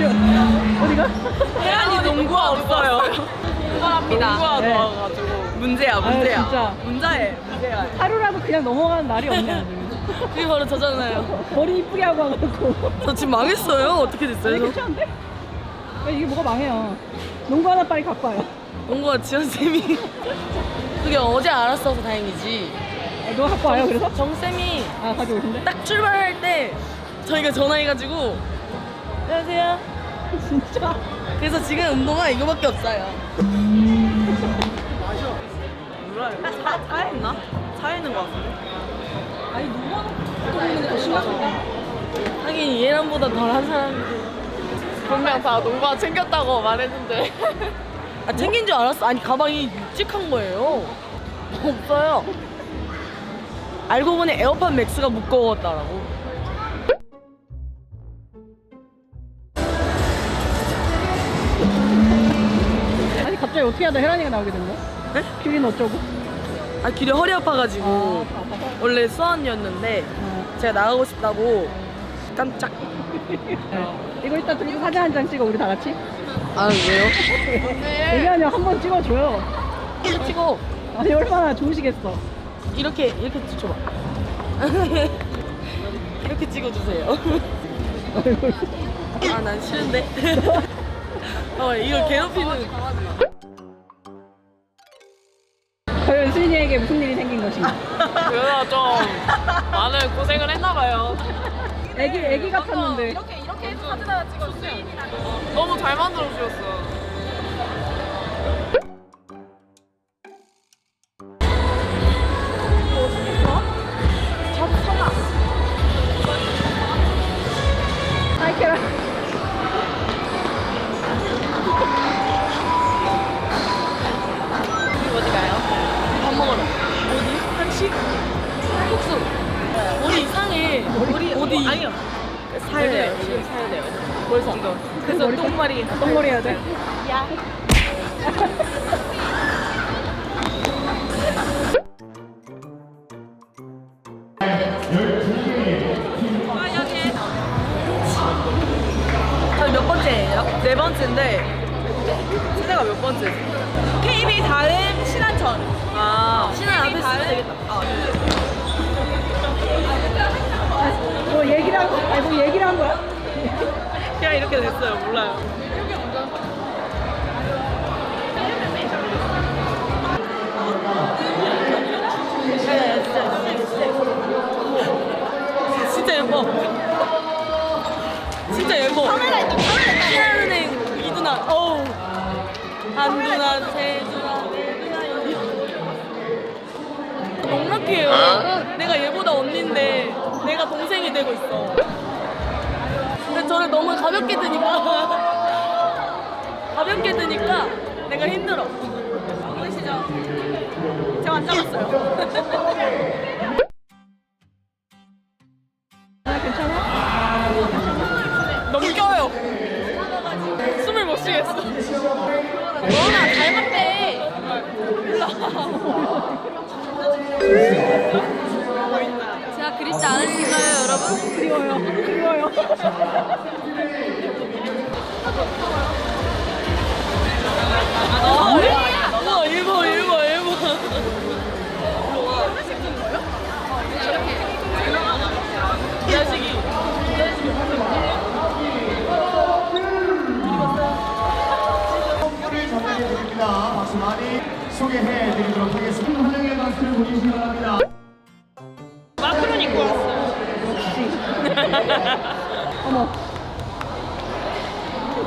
어디가? 혜란이 농구화 없어요. 합니다. 농구화 네. 넣어가지고 문제야. 진짜. 문제야. 하루라도 그냥 넘어가는 날이 없냐 지금. 그게 바로 저잖아요. 머리 이쁘게 하고 와가지고. 저 지금 망했어요. 어떻게 됐어요? 아니, 괜찮은데? 야, 이게 뭐가 망해요. 농구 하나 빨리 갖고 와요. 농구화 지연쌤이 그게 어제 알았어서 다행이지. 너 갖고 와요 그래서? 정쌤이 아 가져오신대? 딱 출발할 때 저희가 전화해가지고 안녕하세요. 진짜? 그래서 지금 운동화 이거밖에 없어요. 몰라요. 차에 있나? 차에 있는 거 같은데. 아니 누가 먹는 게더 심각하다. 하긴 얘랑보다 덜한 사람인데. 분명 다 농구화 챙겼다고 말했는데. 아 챙긴 줄 알았어. 아니 가방이 묵직한 거예요. 없어요. 알고 보니 에어팟 맥스가 무거웠다라고. 아니 갑자기 어떻게 하다 혜란이가 나오게 된 거야? 네? 큐리는 어쩌고? 아 길이 허리 아파가지고 아파서? 원래 수원이었는데 제가 나가고 싶다고 깜짝. 이거 이따 들고 사진 한 장 찍어 우리 다 같이? 아 왜요? 얘기하냐 한번 찍어줘요. 찍어. 아니 얼마나 좋으시겠어. 이렇게 찍어봐. 이렇게 찍어주세요. 아 난 싫은데. 이걸 괴롭히는. 과연 수인이에게 무슨 일이 생긴 것인가? 그래서 좀 많은 고생을 했나봐요. 애기 같았는데. 이렇게 해서 사진 하나 찍어주세요. 너무 잘 만들어주셨어. 아이 캐라. 어디 가요? 밥 먹으러. 어디? 한식? 국수. 머리 이상해. 머리 어디? 아니요. 사야 돼요. 지금 사야 돼요. 벌써 이거. 그래서 머리 똥머리. 똥머리 해야 돼? 야. 저희 몇 번째예요? 네 번째인데 세대가 몇 번째지? KB 다음 신한천. 아 신한 앞에 쓰면 되겠다. 뭐 얘기를 한, 아니 뭐 얘기를 한 거야? 그냥 이렇게 됐어요. 몰라요. 진짜 예뻐. 진짜 예뻐. 카메라 있다. 신한은행 이두나. 어우. 한두나, 세두나, 네두나, 농락해요. 내가 얘보다 언니인데 내가 동생이 되고 있어. 근데 저를 너무 가볍게 드니까 가볍게 드니까 내가 힘들어. 보이시죠? 제가 안 잡았어요. 아 괜찮아? 넘겨요. 숨을 못 쉬겠어. 너나 닮았대. 제가 그립지 않으신가요, 여러분? 그리워요. 그리워요. 우와, 일본. 일로 와. 이 자식이. 선물을 전달해 드립니다. 박수 많이 소개해 드리도록 하겠습니다. 환영의 박수를 보내주시기 바랍니다. 마크론 입고 왔어. 어머.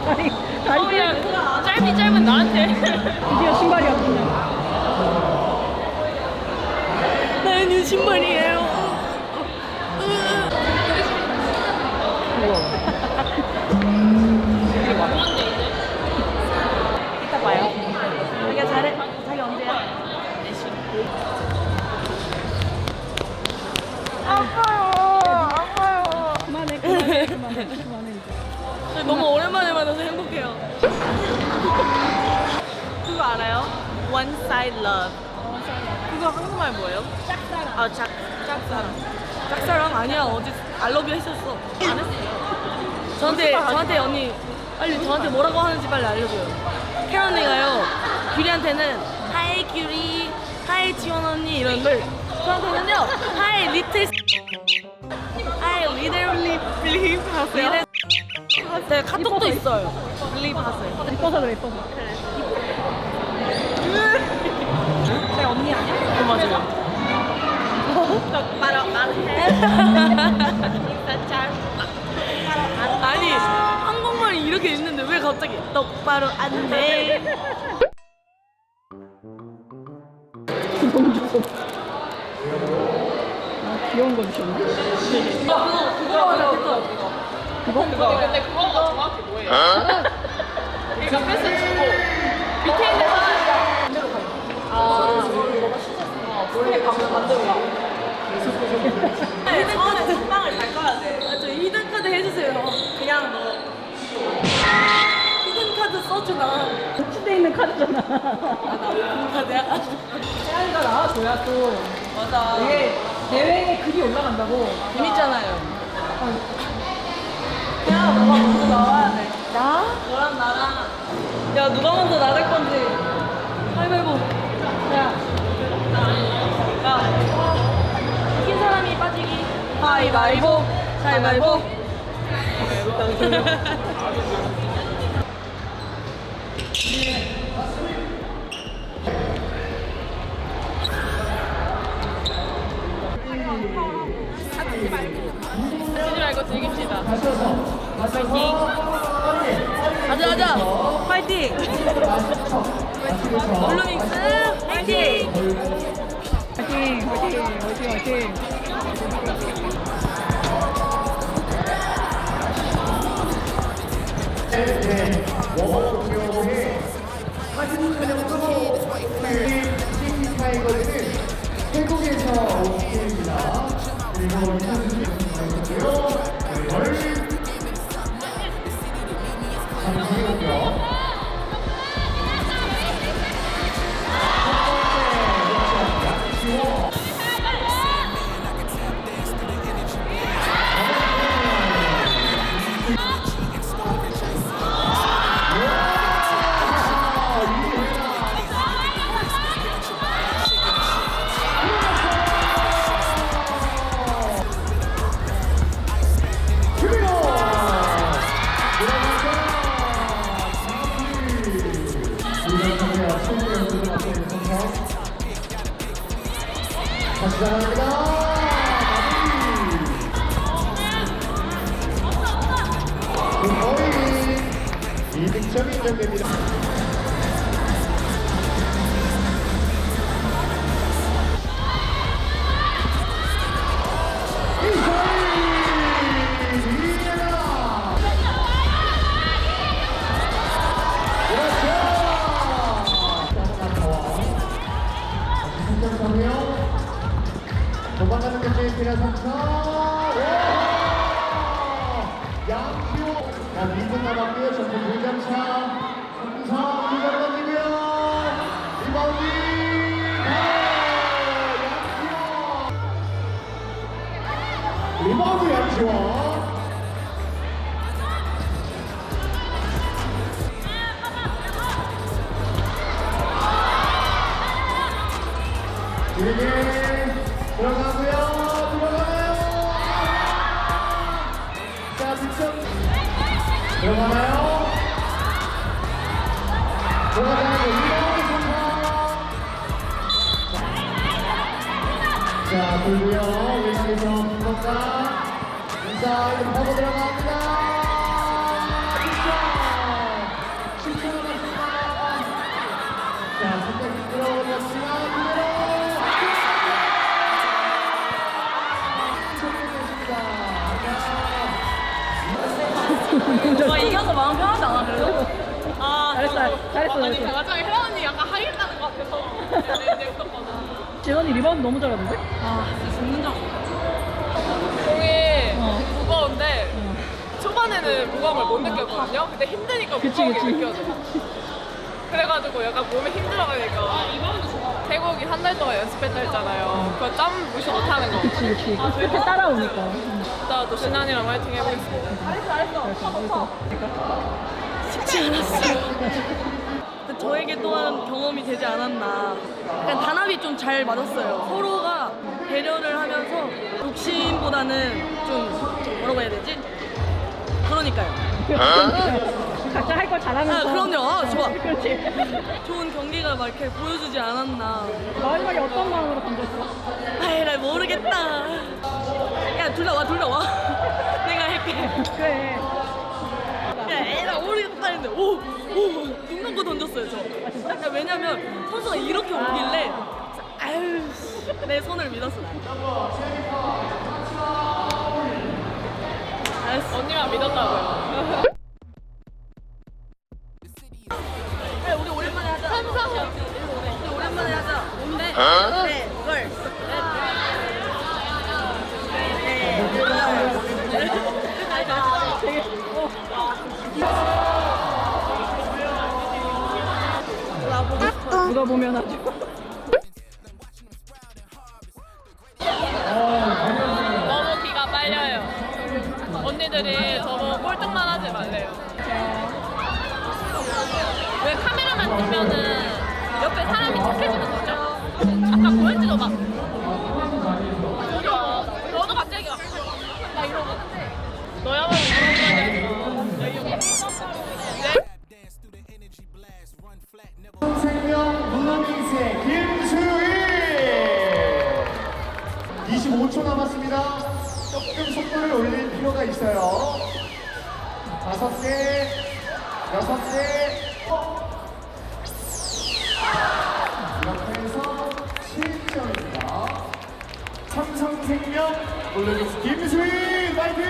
아니 다리 그냥 짧은 나한테. 드디어 신발이 왔군요. 나는 신발이에요. 이따 봐요. 자기가 잘해. 자기 언제야? 그만해 이제. 너무 오랜만에 만나서 행복해요. 그거 알아요? One Side Love. 그거 한국말 뭐예요? 짝사랑. 아, 짝사랑. 짝사랑 아니야. 어제 I love you 했었어. 안 했어요. 저한테 언니 빨리 저한테 뭐라고 하는지 빨리 알려줘요. 태연 언니가요. 규리한테는 하이 규리, 하이 지원 언니 이런 걸 저한테는요. 하이 리틀 하이 리틀 빌립 하세요. 네, 카톡도 있어요. 빌립 하세요. 이뻐서 그래 이뻐서. 제 언니 아니야? 어, 맞아요. 아니 한국말이 이렇게 있는데 왜 갑자기 똑바로 안돼? 아 귀여운 거 주셨네. 그거 맞아 그거. 근데 그거가 정확히 뭐예요? 그러니까 패스 주고 밑에 있는 사람이 반대로 히든 카드 선빵을 잘 꺼야 돼. 저 히든 카드 해주세요. 그냥 뭐 히든 카드 써주나. 녹취돼 있는 카드잖아. 나 오픈 카드야. 태양이가 나와줘야 또 맞아. 이게 대회에 글이 올라간다고. 재밌잖아요. 야, 너가 먼저 나와야 돼. 나? 너랑 나랑. 야, 누가 먼저 나갈 건지. 가위바위보. 야. 이긴 사람이 빠지기. 가위바위보. 가위바위보. 하지 말고 즐깁시다. 가자, 가자. 파이팅. 블루밍스 파이팅. 화이팅 화이팅 화이팅 화이팅. 타이거즈는 태국에서 온 팀입니다. 그리고 이 선수들이고요. 잠시만요. 다시 나갑니다. 거의 2득점이 인정됩니다. 도망가는 것이 피라 선수. 양규. 자, 미분 남았고요. 전부 2점차. 삼성 리바운드 던지고요. 리바운드. 양규. 리바운드 양규. 길게 들어가고요. 들어가나요? 자, 득점 들어가나요? 들어가나요? 리바운드 성공. 자, 돌고요. 왼쪽에서 김건가 인사이드 파고 들어갑니다. 득점 10초 남았습니다. 자, 선택 들어올렸지만 그대로 와, 이겨서 마음 편하지 않아, 그래도? 아, 잘했어 아니 잘했어. 나중에 혜원 언니 약간 하겠다는 것 같아서 내가 웃었거든. 재원이 리바운드 너무 잘하는데? 아, 죽는 줄 공이 어. 무거운데 초반에는 무거움을 못 느꼈거든요. 근데 힘드니까 그치, 무거운 게 그치. 느껴져. 그래가지고 약간 몸에 힘들어가니까 태국이 한 달 동안 연습했다 했잖아요. 그거 짬 무시 못하는 거. 그치 그치. 그렇게 따라오니까. 이따 또 신한이랑 화이팅 해보겠습니다. 잘했어. 그러니까. 쉽지 않았어요. 저에게 또한 경험이 되지 않았나. 약간 단합이 좀 잘 맞았어요. 서로가 배려를 하면서 욕심보다는 좀 뭐라고 해야 되지? 그러니까요. 각자 할 걸 잘하면서. 아, 그럼요. 아, 좋아. 그렇지. 좋은 경기가 막 이렇게 보여주지 않았나. 마지막에 어떤 마음으로 던졌어? 아이, 나 모르겠다. 야, 둘 다 와, 둘 다 와. 내가 할게. 그래. 야, 에라 모르겠다 했는데 눈 감고 던졌어요 저. 야, 왜냐면 선수가 이렇게 오길래 아유 내 손을 믿었어. 알았어. 언니만 믿었다고요. 그래, 우리 오랜만에 하자. 우리 오랜만에 하자. 뭔데? 네, 걸. 누가 보면 아주. 너무 기가 빨려요. 언니들이 저보고 꼴등만 하지 말래요. 왜 카메라만 뜨면은 옆에 사람이 착해지는 거죠? 아까 보였지도 막. 너도 갑자기 막 이러고. 너야말로 그런 생명 무한인생 김수희 25초 남았습니다. 조금 속도를 올릴 필요가 있어요. 5개, 6개. 이렇게 해서 7점입니다. 삼성생명 물론 김수희 파이팅!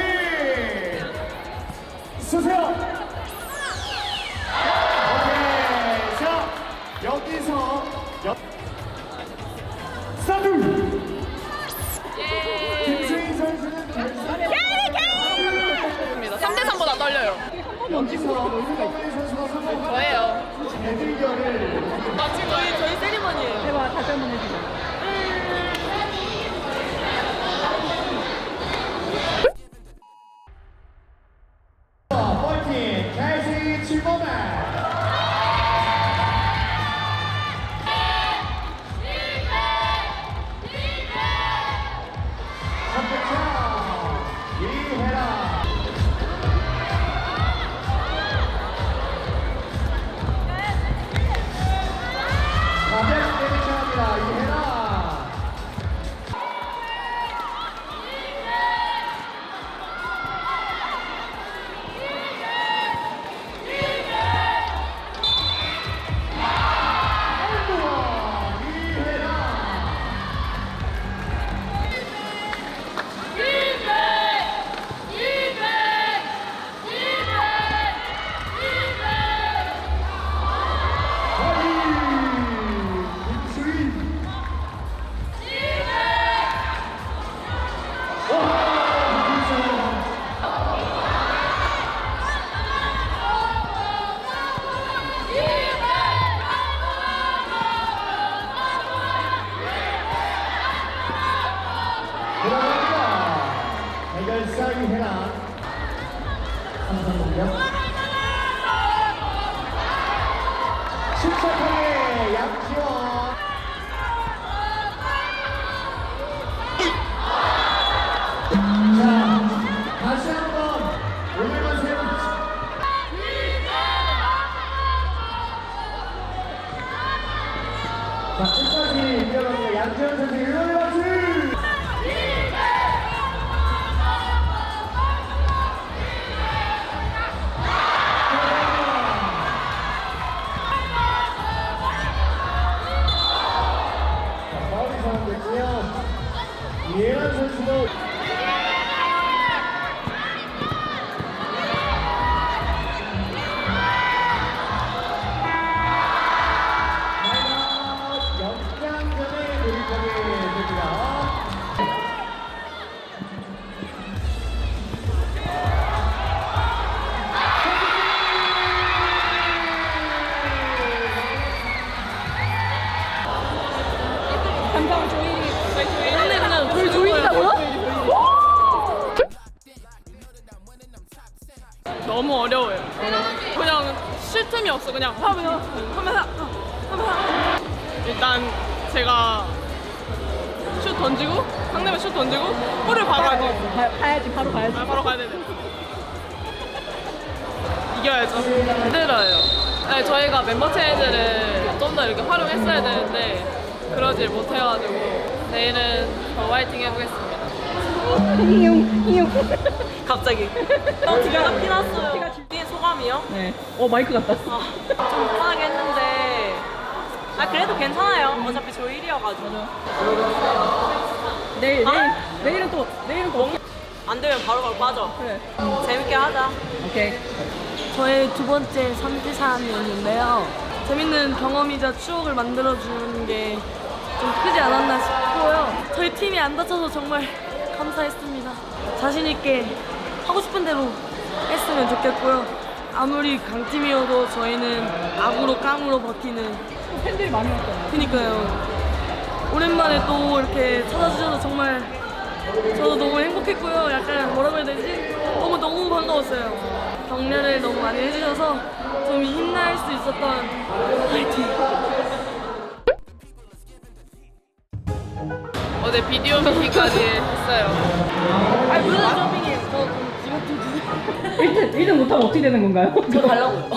쏘세요! 여기서 스타트! 김수희 선수는 결승에 3대3보다 떨려요. 한번 던지고 놀 수가 있어. 선수가 성공한 저예요. 대들결을 저희 세리머니예요. 해봐, 다시 한번 해주자. 파이팅! 캐시 칠번맨 대결사 유혜랑 삼성동력 침착하게 양지원 자 다시 한번 오늘만 세번 자 끝까지 이어갑니다. 양지원 선수 응원의 박수 이해란 선수도 연장전에 돌입하게 됩니다. 감사합니다, 조인이. 근데 그냥 저희 조인이라고요? 너무 어려워요. 그냥 틈이 없어. 그냥 하면 일단 제가 슛 던지고 상대방 슛 던지고 볼을 봐가지고 가야지, 바로 가야지. 바로 가야 되네. 이겨야죠. 힘들어요. 네, 저희가 멤버 체인지를 좀 더 이렇게 활용했어야 되는데 그러질 못해가지고 내일은 더 화이팅 해보겠습니다. 갑자기. 너무 기가 피났어요. 뒤에 소감이요? 네. 마이크 갖다 써. 좀 불편하게 했는데 그래도 괜찮아요. 어차피 저 1위여가지고. 내일은 또 안 되면 바로바로 빠져. 그래. 재밌게 하자. 오케이. 저의 두 번째 3대 3이었는데요. 재밌는 경험이자 추억을 만들어주는 게 좀 크지 않았나 싶고요. 저희 팀이 안 다쳐서 정말 감사했습니다. 자신있게 하고 싶은 대로 했으면 좋겠고요. 아무리 강팀이어도 저희는 악으로 깡으로 버티는. 팬들이 많이 왔잖아요. 그니까요. 오랜만에 또 이렇게 찾아주셔서 정말 저도 너무 행복했고요. 약간 뭐라고 해야 되지? 너무 반가웠어요. 격려를 너무 많이 해주셔서 좀 힘날 수 있었던 화이팅! 어제 비디오 미팅까지 했어요. 무슨 쇼핑이에요? 저 지금 좀 주세요. 1등 못하면 어떻게 되는 건가요? 저 달라고요.